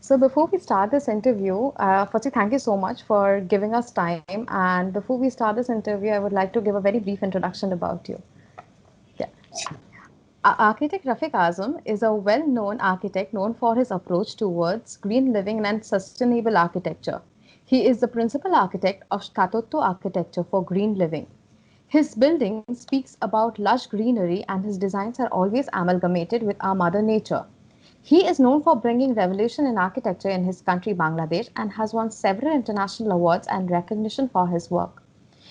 So before we start this interview, firstly, thank you so much for giving us time. And before we start this interview, I would like to give a very brief introduction about you. Yeah. Architect Rafiq Azam is a well-known architect known for his approach towards green living and sustainable architecture. He is the principal architect of Skatotto Architecture for Green Living. His building speaks about lush greenery and his designs are always amalgamated with our mother nature. He is known for bringing revolution in architecture in his country Bangladesh and has won several international awards and recognition for his work.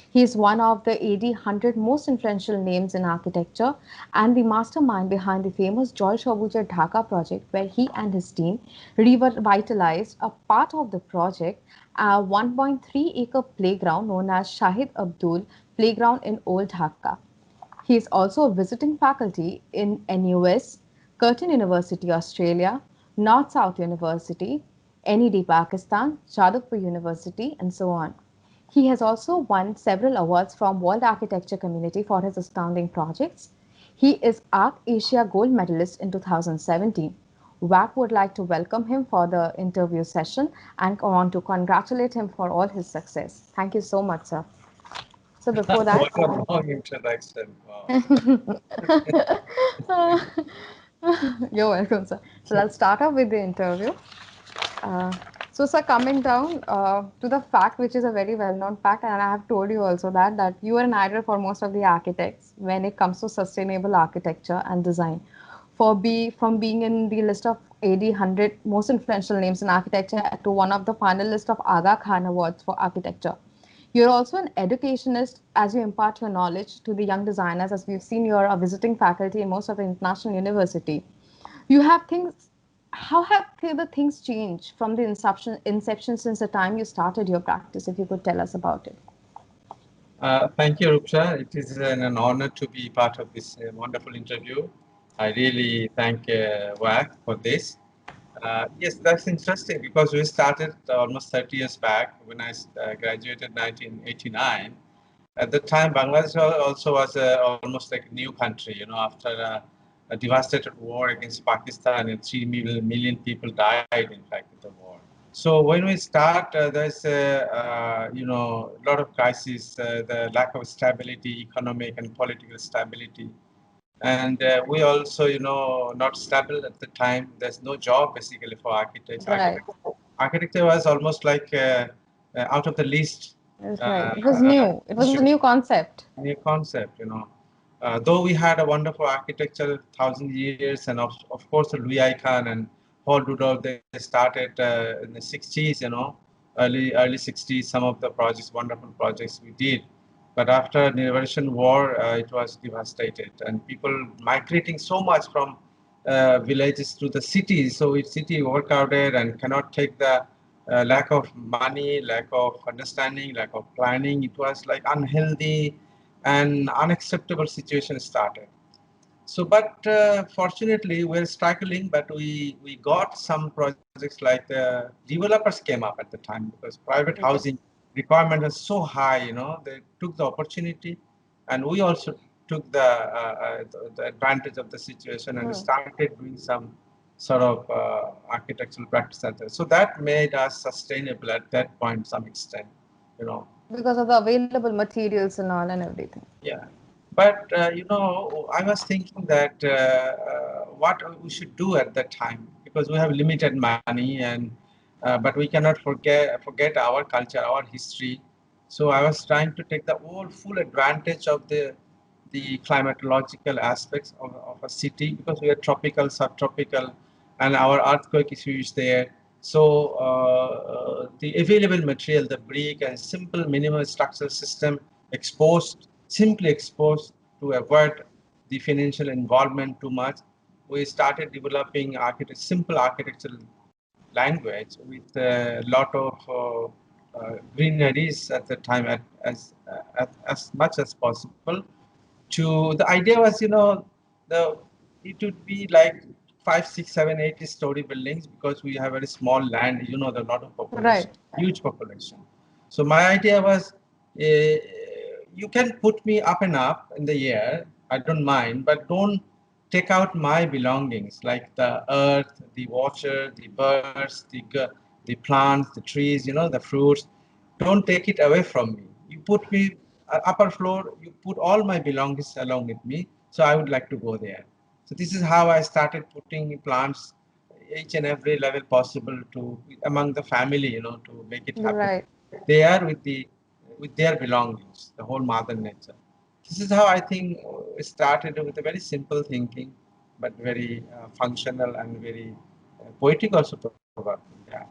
He is one of the AD 100 most influential names in architecture and the mastermind behind the famous Joy Shobuja Dhaka project, where he and his team revitalized a part of the project, a 1.3-acre playground known as Shahid Abdul Playground in Old Dhaka. He is also a visiting faculty in NUS, Curtin University, Australia, North South University, NED Pakistan, Jadavpur University, and so on. He has also won several awards from World Architecture Community for his astounding projects. He is ARC Asia Gold Medalist in 2017. WAC would like to welcome him for the interview session and want to congratulate him for all his success. Thank you so much, sir. So before that, What a long introduction. Wow. you're welcome, sir. So let's start off with the interview. Uh, so, sir, coming down to the fact, which is a very well-known fact, and I have told you also that you are an idol for most of the architects when it comes to sustainable architecture and design. From being in the list of AD 100 most influential names in architecture to one of the finalists of Aga Khan Awards for architecture. You're also an educationist as you impart your knowledge to the young designers. As we've seen, you're a visiting faculty in most of the international university. You have things. How have the things changed from the inception since the time you started your practice? If you could tell us about it. Thank you, Ruksha. It is an honor to be part of this wonderful interview. I really thank WAC for this. Yes, that's interesting because we started almost 30 years back when I graduated 1989. At the time, Bangladesh also was almost like a new country, after a devastated war against Pakistan and 3 million people died, in fact, in the war. So when we start, there's a lot of crises, the lack of stability, economic and political stability, and we also not stable at the time. There's no job basically for architects. Right. Architecture was almost like out of the list. That's right. Uh, It was new. It was a new concept. New concept. Though we had a wonderful architecture, 1,000 years, and of course Louis Icahn and Paul Rudolph, they started in the 60s, early 60s. Some of the projects, wonderful projects we did, but after the Liberation War, it was devastated, and people migrating so much from villages to the cities. So it's city overcrowded and cannot take the lack of money, lack of understanding, lack of planning. It was like unhealthy and unacceptable situation started. So, but fortunately, we're struggling, but we got some projects like developers came up at the time because private housing Yes. requirement was so high, they took the opportunity, and we also took the advantage of the situation and Hmm. started doing some sort of architectural practice at that. So that made us sustainable at that point, some extent. Because of the available materials and all and everything. Yeah, but I was thinking that what we should do at that time because we have limited money and but we cannot forget our culture, our history. So I was trying to take the whole full advantage of the climatological aspects of a city because we are tropical, subtropical, and our earthquake issue is there. So the available material, the brick and simple minimal structural system exposed, simply exposed to avoid the financial involvement too much. We started developing simple architectural language with a lot of greeneries at the time as much as possible. The idea was, the it would be like 5, 6, 7, 8 story buildings because we have very small land, the lot of population, Right. huge population. So my idea was, you can put me up and up in the air, I don't mind, but don't take out my belongings like the earth, the water, the birds, the plants, the trees, the fruits. Don't take it away from me. You put me upper floor, you put all my belongings along with me. So I would like to go there. So this is how I started putting plants each and every level possible to among the family, to make it happen. Right. They are with their belongings, the whole mother nature. This is how I think it started with a very simple thinking, but very functional and very poetic also probably. Yeah.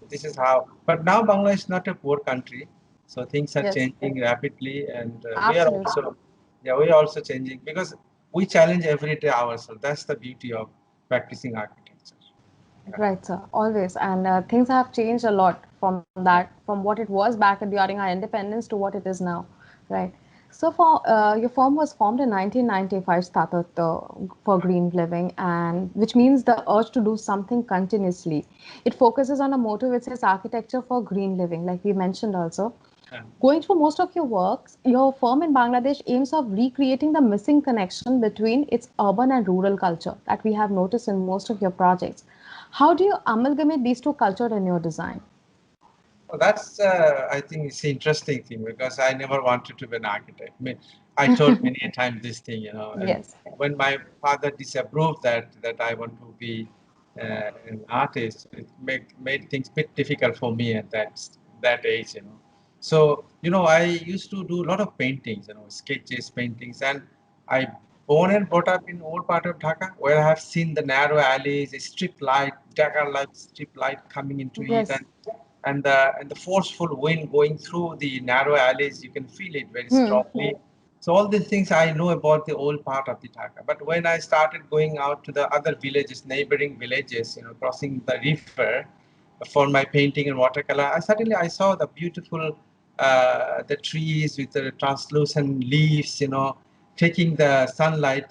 This is how. But now Bangladesh is not a poor country, so things are Yes. changing rapidly, and Absolutely. we are also changing because we challenge every day ourselves. That's the beauty of practicing architecture. Yeah. Right, sir. Always. And things have changed a lot from that, from what it was back during our independence to what it is now. Right. So for your firm was formed in 1995, started for green living, and which means the urge to do something continuously. It focuses on a motto which says architecture for green living, like we mentioned also. Yeah. Going through most of your works, your firm in Bangladesh aims of recreating the missing connection between its urban and rural culture that we have noticed in most of your projects. How do you amalgamate these two cultures in your design? Well, that's, I think it's an interesting thing because I never wanted to be an architect. I told many a time this thing, and Yes. when my father disapproved that I want to be an artist, it made things a bit difficult for me at that age. So, I used to do a lot of paintings, sketches, paintings, and I born and brought up in old part of Dhaka where I have seen the narrow alleys, a strip light, dagger light strip light coming into it, Yes. and the forceful wind going through the narrow alleys, you can feel it very Hmm. strongly. So all these things I know about the old part of the Dhaka. But when I started going out to the other villages, neighboring villages, crossing the river for my painting and watercolor, I saw the beautiful the trees with the translucent leaves, taking the sunlight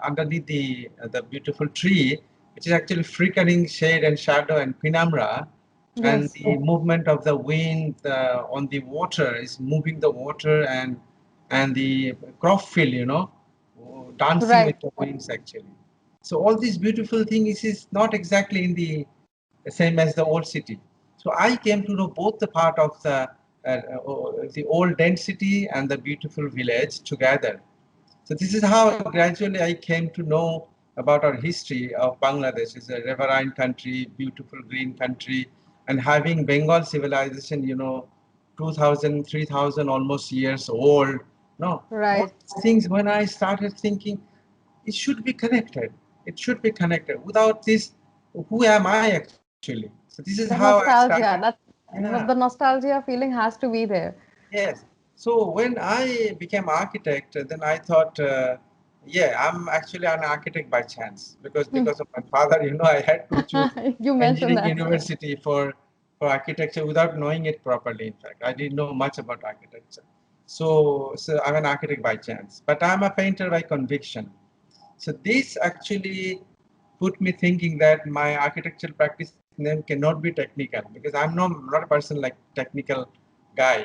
underneath the beautiful tree, which is actually flickering shade and shadow and penumbra, and Yes. the movement of the wind on the water is moving the water, and the crop field, dancing Right. with the winds actually. So all these beautiful things is not exactly in the same as the old city. So I came to know both the part of the old density and the beautiful village together. So this is how gradually I came to know about our history of Bangladesh. It's a riverine country, beautiful green country, and having Bengal civilization, 2,000, 3,000 almost years old. No, all Right. these things when I started thinking, it should be connected. It should be connected. Without this, who am I actually? So this is how The I started. nostalgia. That Yeah. the nostalgia feeling has to be there. Yes. So when I became architect, then I thought, yeah, I'm actually an architect by chance because of my father. I had to choose You mentioned engineering that, sir. university for architecture without knowing it properly. In fact, I didn't know much about architecture. So I'm an architect by chance, but I'm a painter by conviction. So this actually put me thinking that my architectural practice name cannot be technical because I'm not a person like technical guy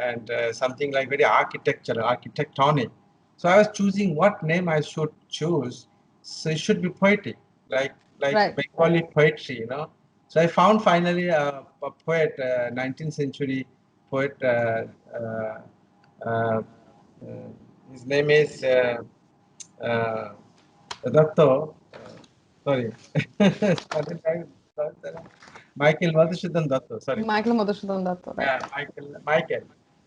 and something like very architectural, architectonic. So I was choosing what name I should choose. So it should be poetic, like Right. Bengali poetry. So I found finally a poet, 19th century poet. Uh, uh, his name is. Uh, Datto, sorry, Michael Madhusudan Datto, sorry. Michael Madhusudan Datta, right. Yeah,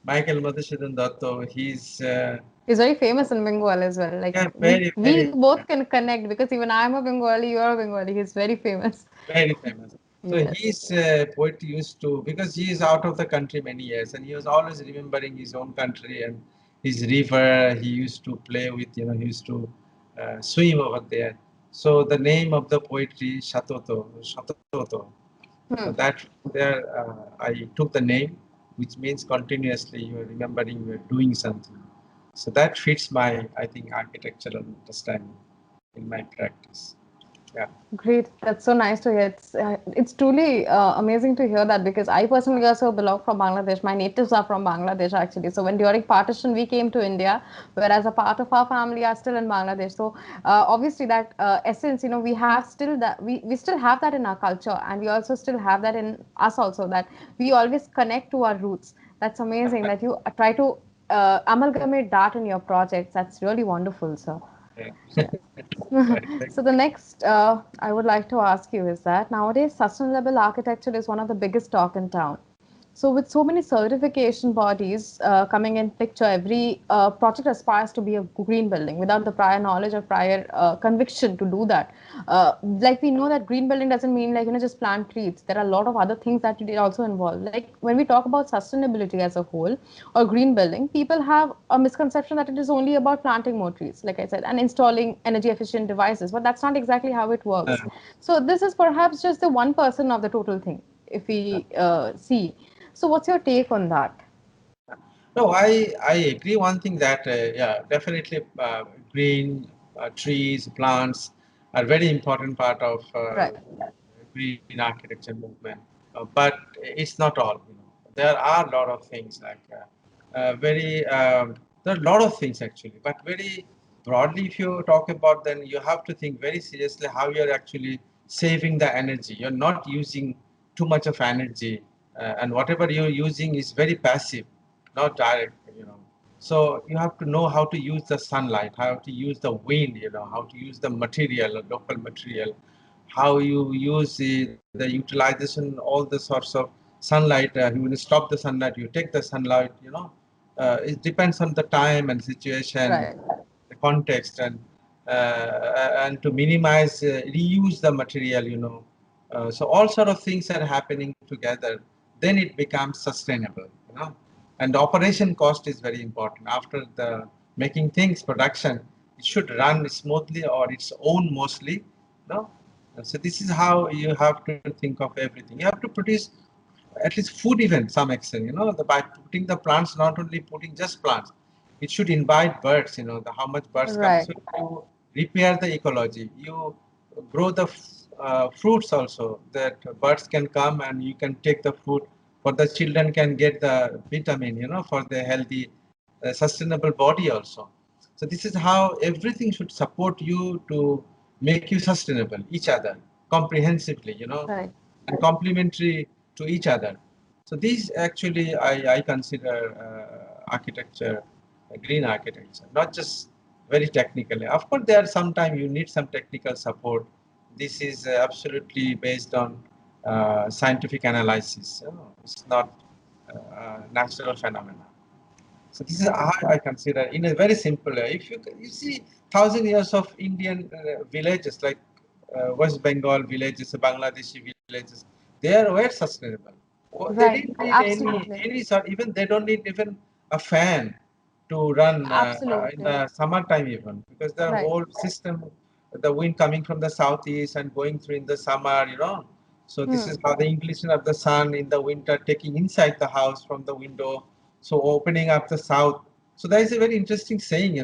Michael Madhusudan Datto. He's very famous in Bengal as well. Like Yeah, we very, we very, both can connect because even I'm a Bengali, you're a Bengali. He's very famous. very famous. So Yes. his poetry used to, because he is out of the country many years, and he was always remembering his own country and his river. He used to play with, he used to swim over there. So the name of the poetry, Shatoto. So Hmm. I took the name, which means continuously you are remembering, you are doing something. So that fits my, I think, architectural understanding in my practice. Yeah. Great. That's so nice to hear. It's truly amazing to hear that because I personally also belong from Bangladesh. My natives are from Bangladesh actually. So when during partition we came to India, whereas a part of our family are still in Bangladesh. So obviously that essence, we have still that we still have that in our culture, and we also still have that in us also, that we always connect to our roots. That's amazing that you try to amalgamate that in your projects. That's really wonderful, sir. Yeah. Yeah. So the next I would like to ask you is that nowadays sustainable architecture is one of the biggest talk in town. So with so many certification bodies coming in picture, every project aspires to be a green building without the prior knowledge or prior conviction to do that. Like we know that green building doesn't mean like just plant trees. There are a lot of other things that it also involve. Like when we talk about sustainability as a whole or green building, people have a misconception that it is only about planting more trees, like I said, and installing energy efficient devices. But that's not exactly how it works. So this is perhaps just the 1% of the total thing, if we see. So what's your take on that? No, I agree. One thing that yeah, definitely green trees, plants are very important part of Right. green architecture movement. But it's not all. There are a lot of things like very there are a lot of things actually, but very broadly, if you talk about, then you have to think very seriously how you're actually saving the energy. You're not using too much of energy, and whatever you're using is very passive, not direct. So you have to know how to use the sunlight, how to use the wind, how to use the material, local material, how you use the utilization, all the sorts of sunlight. You will stop the sunlight, you take the sunlight. It depends on the time and situation, Right. the context, and to minimize, reuse the material. So all sort of things are happening together. Then it becomes sustainable. And the operation cost is very important. After the making things production, it should run smoothly or its own mostly. No, so this is how you have to think of everything. You have to produce at least food even some extent. By putting the plants, not only putting just plants, it should invite birds. How much birds come. Right. So you repair the ecology. You grow the fruits also, that birds can come and you can take the fruit, for the children can get the vitamin, for the healthy, sustainable body also. So this is how everything should support you to make you sustainable, each other, comprehensively, Right. and complementary to each other. So these actually I consider architecture, green architecture, not just very technically. Of course, there are sometimes you need some technical support. This is absolutely based on scientific analysis. It's not natural phenomena. So this is how I consider in a very simple way. If you see 1,000 years of Indian villages like West Bengal villages, Bangladeshi villages, they are very sustainable. They Right. didn't need Absolutely. any sort. Even they don't need even a fan to run in Absolutely. the summertime even, because the Right. whole system, the wind coming from the southeast and going through in the summer. So this Hmm. is how the inclination of the sun in the winter taking inside the house from the window, so opening up the south. So there is a very interesting saying,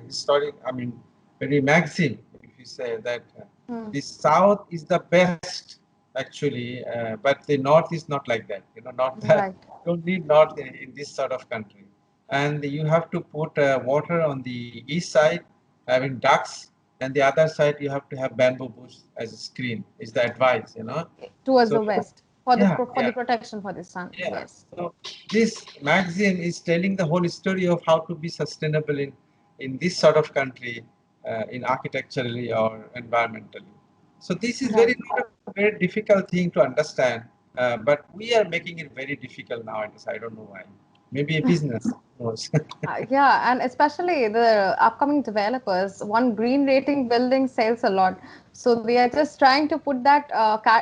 historic, I mean, very maxim, if you say that Hmm. the south is the best actually, but the north is not like that. Not that Right. don't need north in this sort of country. And you have to put water on the east side, having ducks, and the other side you have to have bamboo bush as a screen. Is the advice. Towards So the west for the yeah, for yeah. the protection for the sun. Yeah. Yes. So this magazine is telling the whole story of how to be sustainable in this sort of country, in architecturally or environmentally. So this is Right. very not a very difficult thing to understand, but we are making it very difficult nowadays. I don't know why. Maybe a business. Who knows? Yeah, and especially the upcoming developers, one green rating building sells a lot. So they are just trying to put that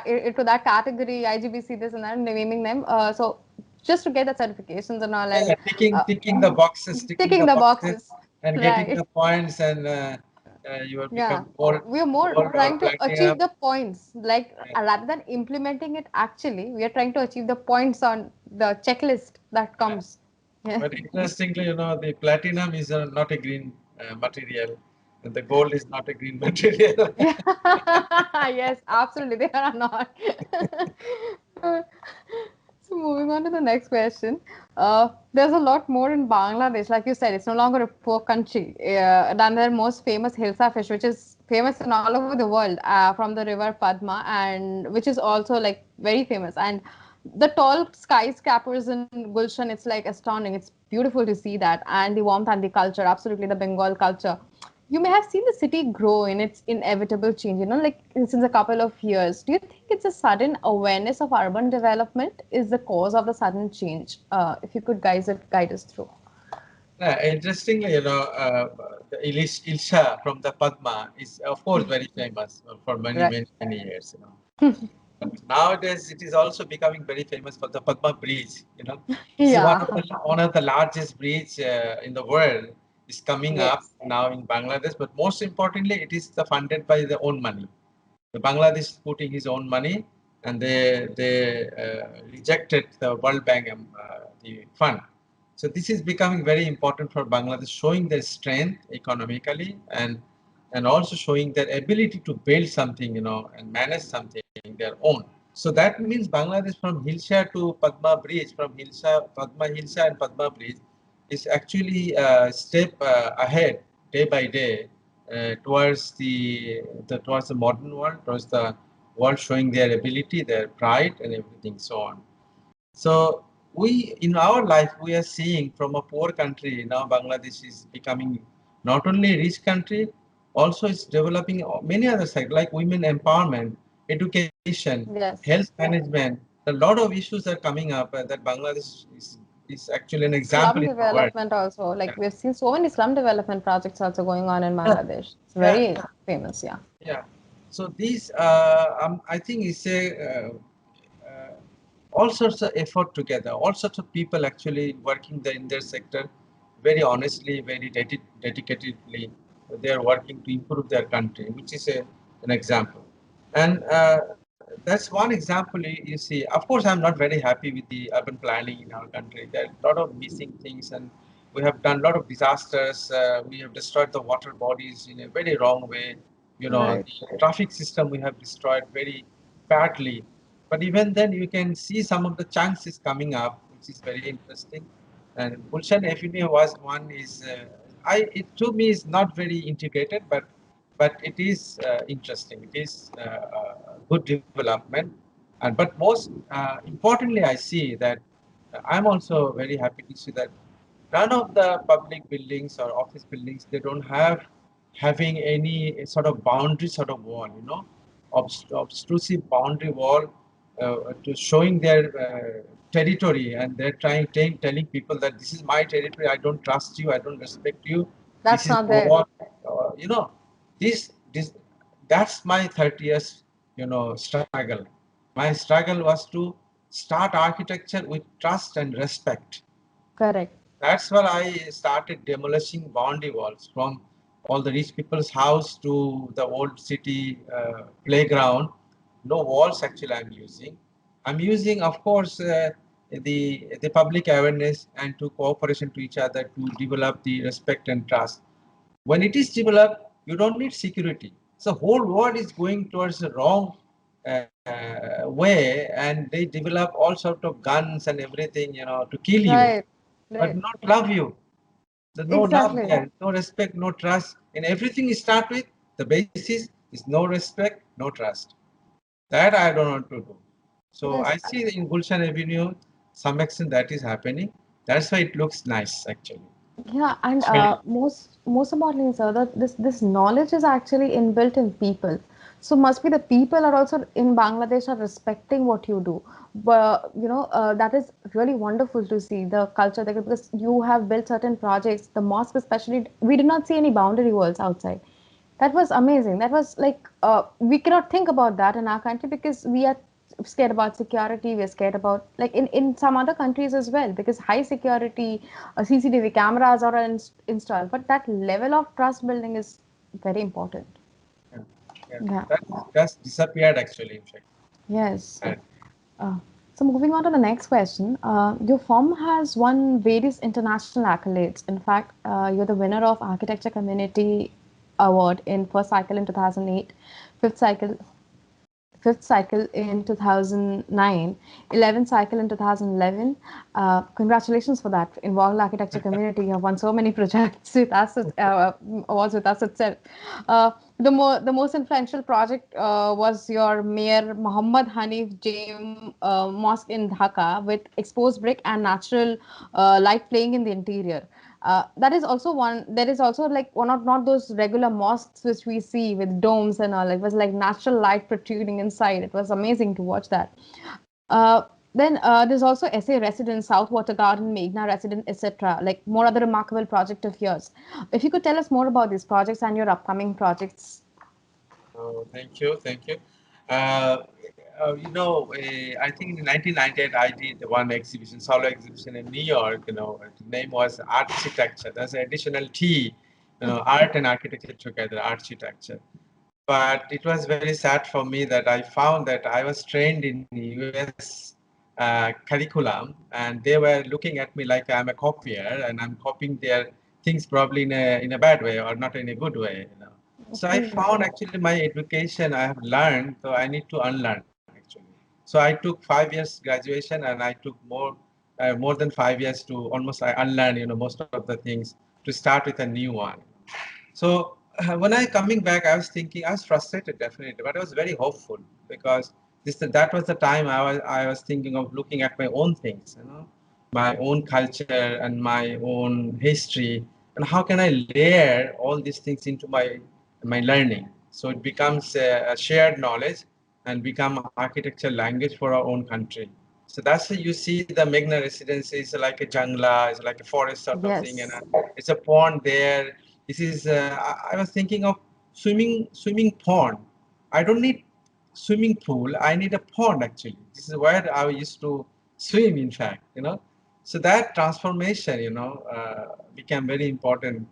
into that category, IGBC, this and that, and naming them. So just to get the certifications and all, and Yeah, ticking uh, ticking the boxes, ticking ticking the the boxes, boxes. and getting Right. the points, and you will Yeah. become more We are more gold or trying to achieve platinum. the points. Like rather than implementing it actually, we are trying to achieve the points on the checklist that Yeah. comes. Yeah. But interestingly, the platinum is not a green material. And the gold is not a green material. Yes, absolutely, they are not. So moving on to the next question, there's a lot more in Bangladesh. Like you said, it's no longer a poor country. Than their most famous Hilsa fish, which is famous in all over the world, from the river Padma, and which is also like very famous. And the tall skyscrapers in Gulshan, it's like astounding. It's beautiful to see that, and the warmth and the culture. Absolutely, the Bengal culture. You may have seen the city grow in its inevitable change, like since a couple of years. Do you think it's a sudden awareness of urban development is the cause of the sudden change? If you could guide us through. Interestingly, the Ilsha from the Padma is, of course, very famous for many, Right. many, many years. But nowadays, it is also becoming very famous for the Padma Bridge. This is Yeah. one of the largest bridge in the world is coming up Yes. now in Bangladesh. But most importantly, it is funded by their own money. The Bangladesh is putting his own money, and they rejected the World Bank the fund. So this is becoming very important for Bangladesh, showing their strength economically and also showing their ability to build something, and manage something their own. So that means Bangladesh from Hilsa to Padma Bridge, from Padma Hilsa and Padma Bridge is actually a step ahead day by day towards towards the modern world, towards the world showing their ability, their pride, and everything so on. So we, in our life, we are seeing from a poor country now Bangladesh is becoming not only a rich country, also it's developing many other sectors like women empowerment, education, Yes. health management. A lot of issues are coming up that Bangladesh is actually an example Slum in the world. development also. Yeah. Like we've seen so many slum development projects also going on in Yeah. Bangladesh. It's Yeah. very famous, yeah. Yeah. So these, I think, is all sorts of effort together, all sorts of people actually working in their sector very honestly, very dedicatedly. They are working to improve their country, which is an example. And that's one example you see. Of course, I'm not very happy with the urban planning in our country. There are a lot of missing things, and we have done a lot of disasters. We have destroyed the water bodies in a very wrong way. Right. The traffic system we have destroyed very badly. But even then, you can see some of the chunks is coming up, which is very interesting. And Gulshan Avenue was one is, it to me is not very integrated, but it is interesting. It is good development. And but most importantly, I see that I'm also very happy to see that none of the public buildings or office buildings, they don't have having any sort of boundary sort of wall, obtrusive boundary wall to showing their territory, and they're telling people that this is my territory, I don't trust you, I don't respect you, this That's is not the there. wall. This that's my 30 years struggle. My struggle was to start architecture with trust and respect. Correct. That's why I started demolishing boundary walls from all the rich people's house to the old city playground. No walls actually I'm using. I'm using, of course, the public awareness and to cooperation to each other to develop the respect and trust. When it is developed, you don't need security. So whole world is going towards the wrong way, and they develop all sorts of guns and everything, to kill you, Right. but Right. not love you. There's no love Exactly. there, no respect, no trust. And everything you start with, the basis is no respect, no trust. That I don't want to do. So I Yes. see in Gulshan Avenue, some extent that is happening. That's why it looks nice, actually. Yeah, and It's very most importantly, sir, that this knowledge is actually inbuilt in people. So must be the people are also in Bangladesh are respecting what you do. But that is really wonderful to see the culture there because you have built certain projects. The mosque, especially, we did not see any boundary walls outside. That was amazing. That was like we cannot think about that in our country because we are scared about security. We're scared about like in some other countries as well because high security CCTV cameras are installed. But that level of trust building is very important. yeah, yeah. Yeah. That's disappeared actually, in fact. Yes. And Uh, so moving on to the next question, your firm has won various international accolades. In fact, you're the winner of Architecture Community Award in first cycle in 2008, fifth cycle fifth cycle in 2009, 11th cycle in 2011. Congratulations for that. In Wall Architecture community, you have won so many projects with us, awards with us itself. The most influential project was your Mayor Muhammad Hanif Jaim Mosque in Dhaka with exposed brick and natural light playing in the interior. That is also one. There is also like one of not those regular mosques which we see with domes and all. It was like natural light protruding inside. It was amazing to watch that. Then there's also SA Residence, South Water Garden, Meghna Residence, etc. Like more other remarkable project of yours. If you could tell us more about these projects and your upcoming projects. Oh, thank you, thank you. Uh, I think in 1998 I did one exhibition, solo exhibition in New York. The name was Architecture. That's an additional T. Art and architecture together, architecture. But it was very sad for me that I found that I was trained in US curriculum, and they were looking at me like I'm a copier and I'm copying their things probably in a bad way or not in a good way. So I found actually my education I have learned, so I need to unlearn actually. So I took 5 years graduation and I took more than 5 years to almost I unlearn most of the things to start with a new one. So when I coming back, I was thinking I was frustrated definitely, but I was very hopeful because that was the time I was thinking of looking at my own things, my own culture and my own history, and how can I layer all these things into my learning so it becomes a shared knowledge and become architecture language for our own country. So that's why you see the Meghna Residency is like a jungla, it's like a forest sort of thing, and Yes. it's a pond there. This is I was thinking of swimming pond. I don't need swimming pool. I need a pond actually. This is where I used to swim. In fact. So that transformation, became very important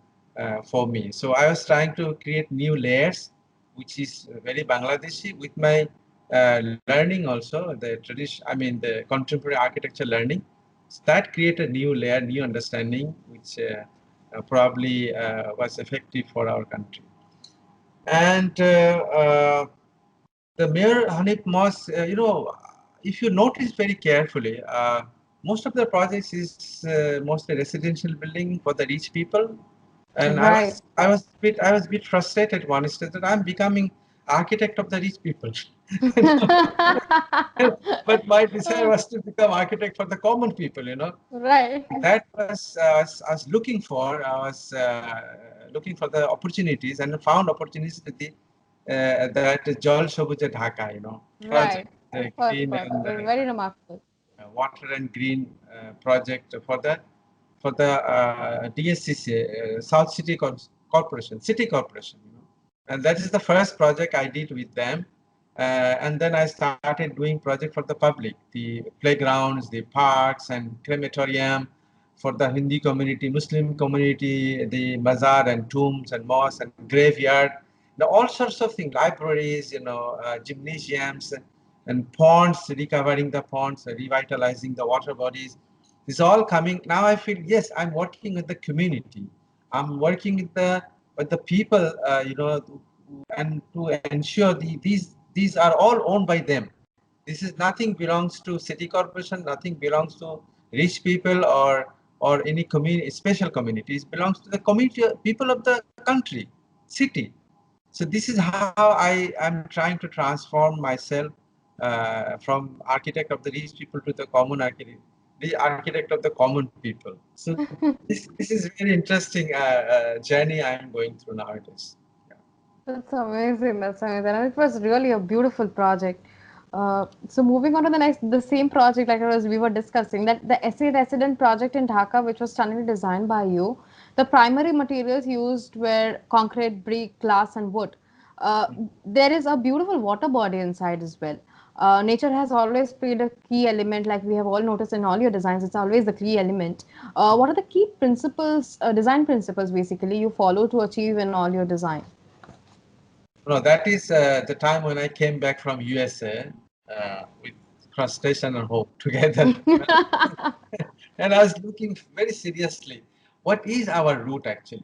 for me. So I was trying to create new layers, which is very Bangladeshi with my learning also the tradition. I mean the contemporary architecture learning. So that created new layer, new understanding, which probably was effective for our country. And the Mayor Hanif Mosque, if you notice very carefully, most of the projects is mostly residential building for the rich people. And Right. I was a bit frustrated one instance that I'm becoming architect of the rich people. But my desire was to become architect for the common people. Right. That was I was looking for. I was looking for the opportunities and found opportunities with that Jal Shobuja Dhaka, project, Right. the Of green course. and Very remarkable. water and green project for the DSCC, South Corporation, City Corporation. And that is the first project I did with them. And then I started doing project for the public, the playgrounds, the parks and crematorium for the Hindi community, Muslim community, the bazaar and tombs and mosques and graveyard, all sorts of things, libraries, gymnasiums and ponds, recovering the ponds, revitalizing the water bodies. This all coming now. I feel yes, I'm working with the community. I'm working with the people, and to ensure these are all owned by them. This is nothing belongs to city corporation. Nothing belongs to rich people or any community, special communities. It belongs to the community, people of the country, city. So this is how I am trying to transform myself from architect of the rich people to the architect of the common people. So this is very interesting journey I am going through nowadays. Yeah. That's amazing. That's amazing. And it was really a beautiful project. So moving on to the same project, like we were discussing, that the SA Resident project in Dhaka, which was stunningly designed by you, the primary materials used were concrete, brick, glass, and wood. Uh, there is a beautiful water body inside as well. Nature has always played a key element, like we have all noticed in all your designs. It's always the key element. What are the key principles, design principles, basically, you follow to achieve in all your design? No, that is the time when I came back from USA with frustration and hope together. And I was looking very seriously, what is our route actually?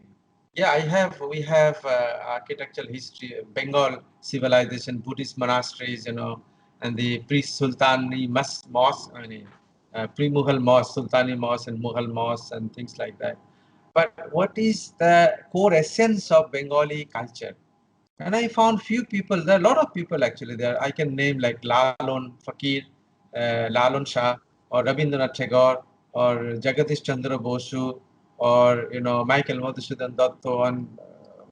Yeah, we have architectural history, Bengal civilization, Buddhist monasteries, and the pre-Sultani mosque, pre-Mughal mosque, Sultani mosque and Mughal mosque and things like that. But what is the core essence of Bengali culture? And I found few people, there are a lot of people actually there. I can name like Lalon Fakir, Lalon Shah, or Rabindranath Tagore, or Jagadish Chandra Bosu, or Michael Madhusudan Datta, and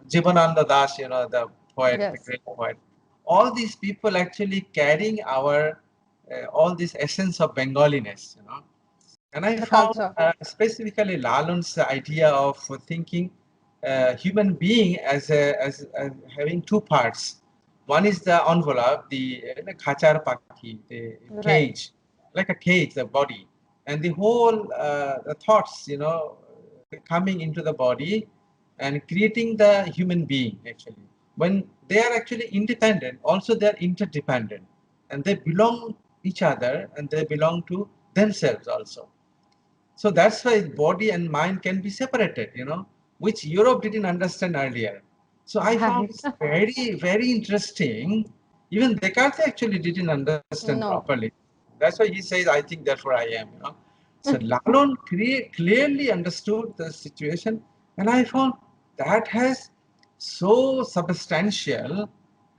Jibananda Das, the poet, the Yes. great poet. All these people actually carrying our all this essence of Bengaliness, And I The found culture. specifically Lalon's idea of thinking human being as having two parts. One is the envelope, the khachar pakhi, the Right. cage, like a cage, the body, and the whole the thoughts, coming into the body and creating the human being actually. When they are actually independent, also they are interdependent, and they belong each other and they belong to themselves also. So that's why body and mind can be separated, which Europe didn't understand earlier. So I found Right. it's very, very interesting. Even Descartes actually didn't understand No. properly. That's why he says, I think, therefore I am. So Lalon clearly understood the situation, and I found that has so substantial,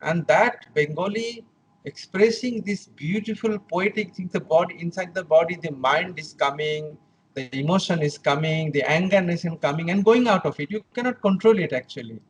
and that Bengali expressing this beautiful poetic thing, the body inside the body, the mind is coming, the emotion is coming, the anger is coming and going out of it. You cannot control it actually.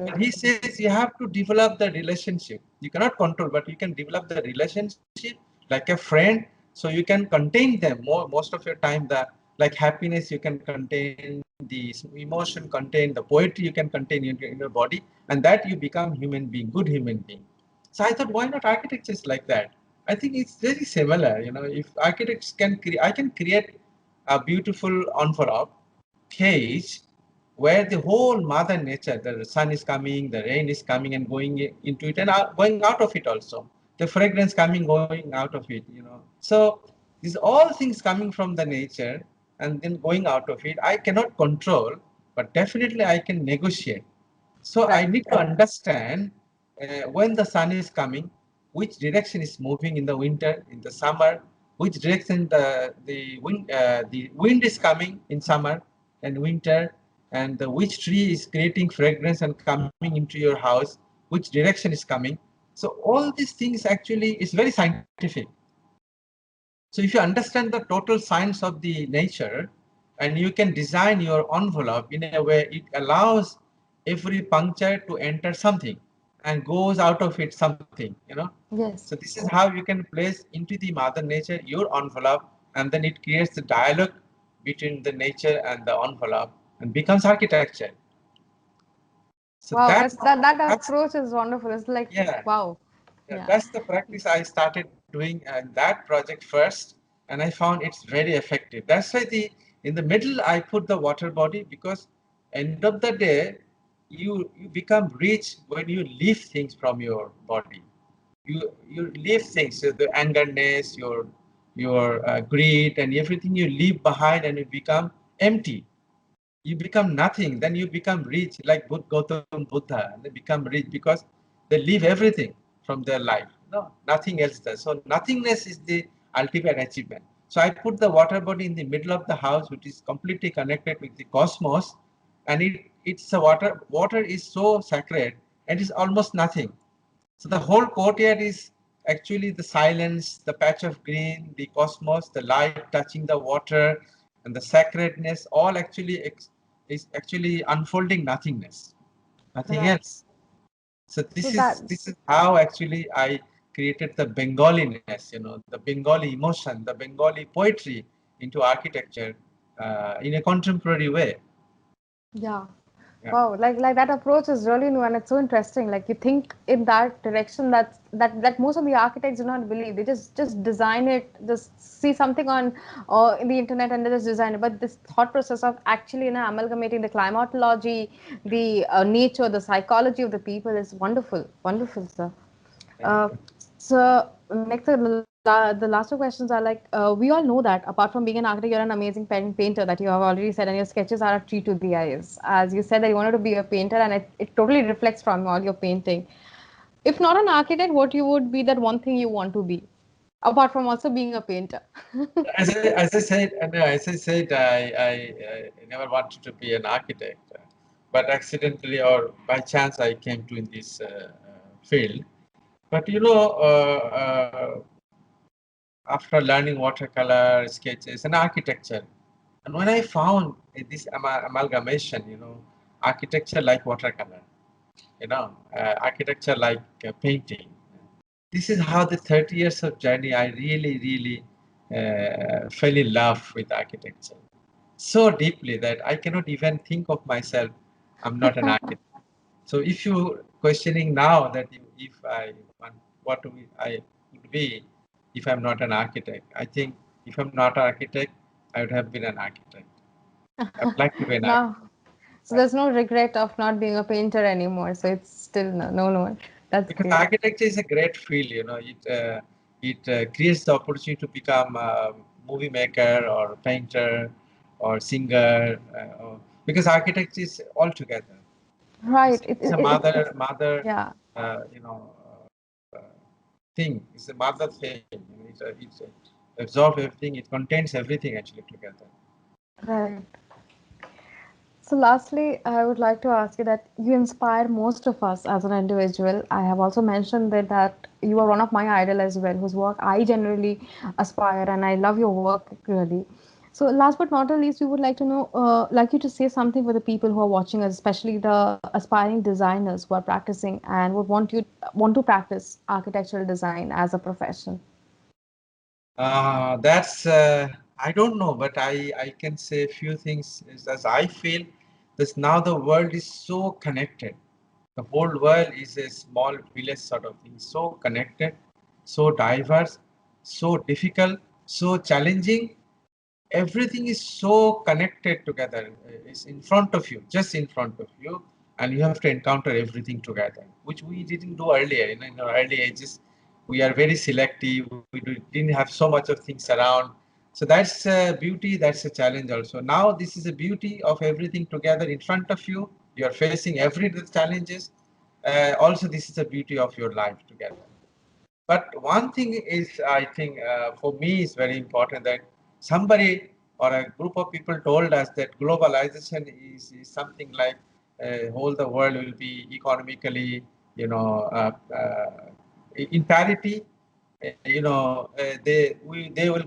And he Absolutely. says you have to develop the relationship. You cannot control, but you can develop the relationship like a friend. So you can contain them most of your time. The like happiness you can contain, the emotion contain, the poetry you can contain in your body, and that you become human being, good human being. So I thought, why not architecture is like that? I think it's very similar. If architects can create, I can create a beautiful envelope, cage, where the whole mother nature, the sun is coming, the rain is coming and going into it and going out of it also. The fragrance coming, going out of it. So these all things coming from the nature and then going out of it, I cannot control, but definitely I can negotiate. So I Right. need to understand when the sun is coming, which direction is moving in the winter, in the summer, which direction the wind is coming in summer and winter, and which tree is creating fragrance and coming into your house, which direction is coming. So all these things actually is very scientific. So if you understand the total science of the nature, and you can design your envelope in a way it allows every puncture to enter something and goes out of it something. So Yes. this is how you can place into the mother nature your envelope, and then it creates the dialogue between the nature and the envelope and becomes architecture. So Wow. That that's approach is wonderful. It's like, yeah. wow. Yeah, Yeah. that's the practice I started doing that project first, and I found it's very effective. That's why in the middle I put the water body, because end of the day you become rich when you leave things from your body. You leave things, so the angerness, your greed, and everything you leave behind, and you become empty. You become nothing. Then you become rich, like Gautam Buddha. They become rich because they leave everything from their life. No, nothing else does. So nothingness is the ultimate achievement. So I put the water body in the middle of the house, which is completely connected with the cosmos, and it's a water. Water is so sacred, and it's almost nothing. So the whole courtyard is actually the silence, the patch of green, the cosmos, the light touching the water, and the sacredness, all actually is actually unfolding nothingness, nothing Right. else. So So this is how actually I created the Bengaliness, the Bengali emotion, the Bengali poetry into architecture in a contemporary way. yeah. Yeah. Wow, like that approach is really new and it's so interesting. Like you think in that direction that most of the architects do not believe. They just design it, just see something on in the internet and they just design it. But this thought process of actually amalgamating the climatology, the nature, the psychology of the people is wonderful, wonderful, sir. Thank Uh, you. so next, the last the last two questions are like, we all know that apart from being an architect, you're an amazing painter that you have already said, and your sketches are a treat to the eyes. As you said that you wanted to be a painter, and it totally reflects from all your painting. If not an architect, what you would be that one thing you want to be, apart from also being a painter? As I said, I never wanted to be an architect, but accidentally or by chance I came to in this field. But after learning watercolor sketches and architecture, and when I found this amalgamation, architecture like watercolor, architecture like painting. This is how the 30 years of journey, I really, really fell in love with architecture so deeply that I cannot even think of myself, I'm not an architect. So if you questioning now that if I want, what I would be if I'm not an architect, I think if I'm not an architect, I would have been an architect. I would like to be an architect. No. So there's no regret of not being a painter anymore. So it's still no. That's Because great. architecture is a great field, it creates the opportunity to become a movie maker or painter or singer, because architecture is all together. Right. It's a mother, Yeah. uh, you know, uh, thing. It's a mother thing. It's absorb everything. It contains everything actually together. Right. So lastly, I would like to ask you that you inspire most of us as an individual. I have also mentioned that you are one of my idol as well, whose work I generally aspire, and I love your work really. So last but not the least, we would like to know, like you to say something for the people who are watching us, especially the aspiring designers who are practicing and would want to practice architectural design as a profession. That's I don't know, but I can say a few things. Is as I feel, this now the world is so connected. The whole world is a small village sort of thing. So connected, so diverse, so difficult, so challenging. Everything is so connected together. It's in front of you, just in front of you, and you have to encounter everything together, which we didn't do earlier. In our early ages, we are very selective. Didn't have so much of things around. So that's a beauty. That's a challenge also. Now this is a beauty of everything together in front of you. You are facing every challenges. Also, this is the beauty of your life together. But one thing is, I think, for me, is very important that somebody or a group of people told us that globalization is something like whole the world will be economically, in parity. They will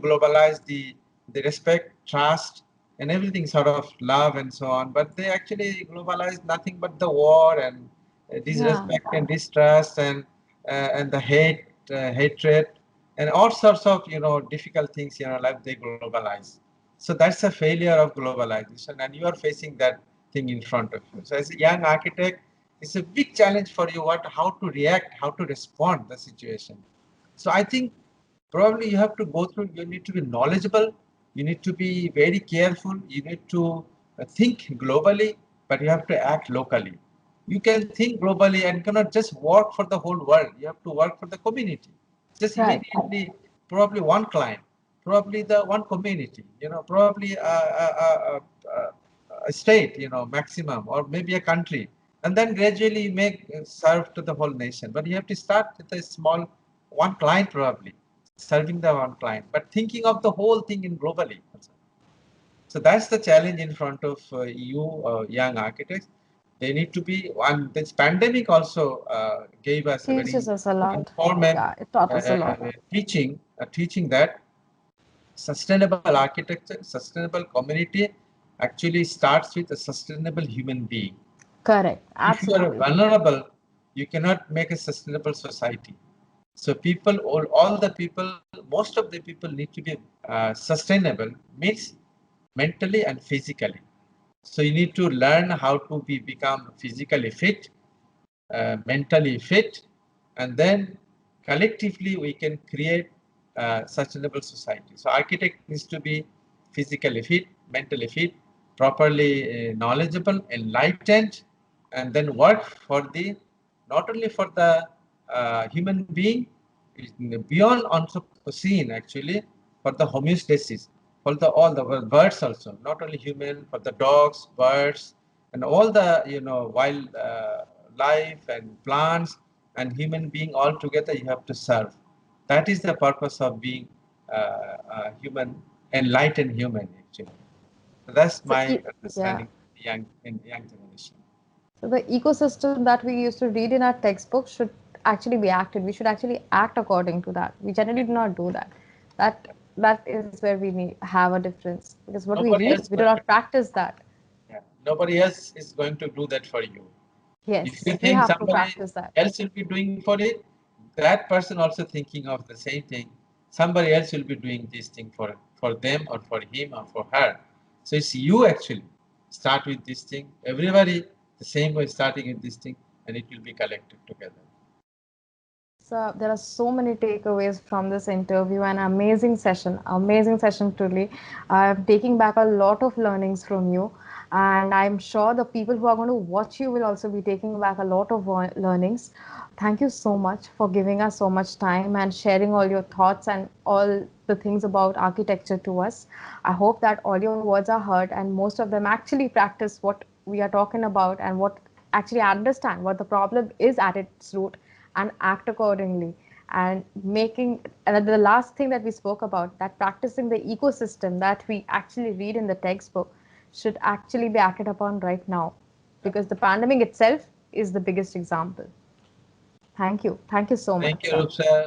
globalize the respect, trust, and everything sort of love and so on. But they actually globalize nothing but the war and Yeah. disrespect and distrust and the hatred and all sorts of difficult things in our life they globalize. So that's a failure of globalization, and you are facing that thing in front of you. So as a young architect, it's a big challenge for you how to react, how to respond the situation. So I think probably you have to go through, you need to be knowledgeable, you need to be very careful, you need to think globally, but you have to act locally. You can think globally and cannot just work for the whole world. You have to work for the community. Just Right. immediately, probably one client, probably the one community, probably a state, maximum, or maybe a country. And then gradually you make serve to the whole nation. But you have to start with a small one client probably, serving the one client, but thinking of the whole thing in globally. So that's the challenge in front of you, young architects. They need to be one. This pandemic also gave us a very Teaches us a lot. informative Yeah, it taught us a lot. teaching that sustainable architecture, sustainable community actually starts with a sustainable human being. Correct. If you are Absolutely. vulnerable, you cannot make a sustainable society. So people, all the people, most of the people need to be sustainable, means mentally and physically. So you need to learn how to become physically fit, mentally fit, and then collectively we can create a sustainable society. So architect needs to be physically fit, mentally fit, properly knowledgeable, enlightened, and then work for the not only for the human being, beyond seen actually for the homeostasis, for the all the birds also, not only human, for the dogs, birds, and all the wild life and plants and human being all together. You have to serve. That is the purpose of being human, enlightened human actually. So that's So, my yeah. understanding in young generation. So the ecosystem that we used to read in our textbooks should actually be acted. We should actually act according to that. We generally do not do that. That is where we have a difference, because what we Nobody read, else we do going to not practice that. yeah. Nobody else is going to do that for you. If you Yes, we think have to somebody practice that. else will be doing for it, that person also thinking of the same thing. Somebody else will be doing this thing for them or for him or for her. So it's you actually start with this thing. Everybody the same way starting with this thing, and it will be collected together. So there are so many takeaways from this interview. An amazing session truly. I'm taking back a lot of learnings from you, and I'm sure the people who are going to watch you will also be taking back a lot of learnings. Thank you so much for giving us so much time and sharing all your thoughts and all the things about architecture to us. I hope that all your words are heard and most of them actually practice what we are talking about and what actually understand what the problem is at its root and act accordingly. And making, and the last thing that we spoke about, that practicing the ecosystem that we actually read in the textbook should actually be acted upon right now, because the pandemic itself is the biggest example. Thank you so Thank much, you, sir. Rupsa.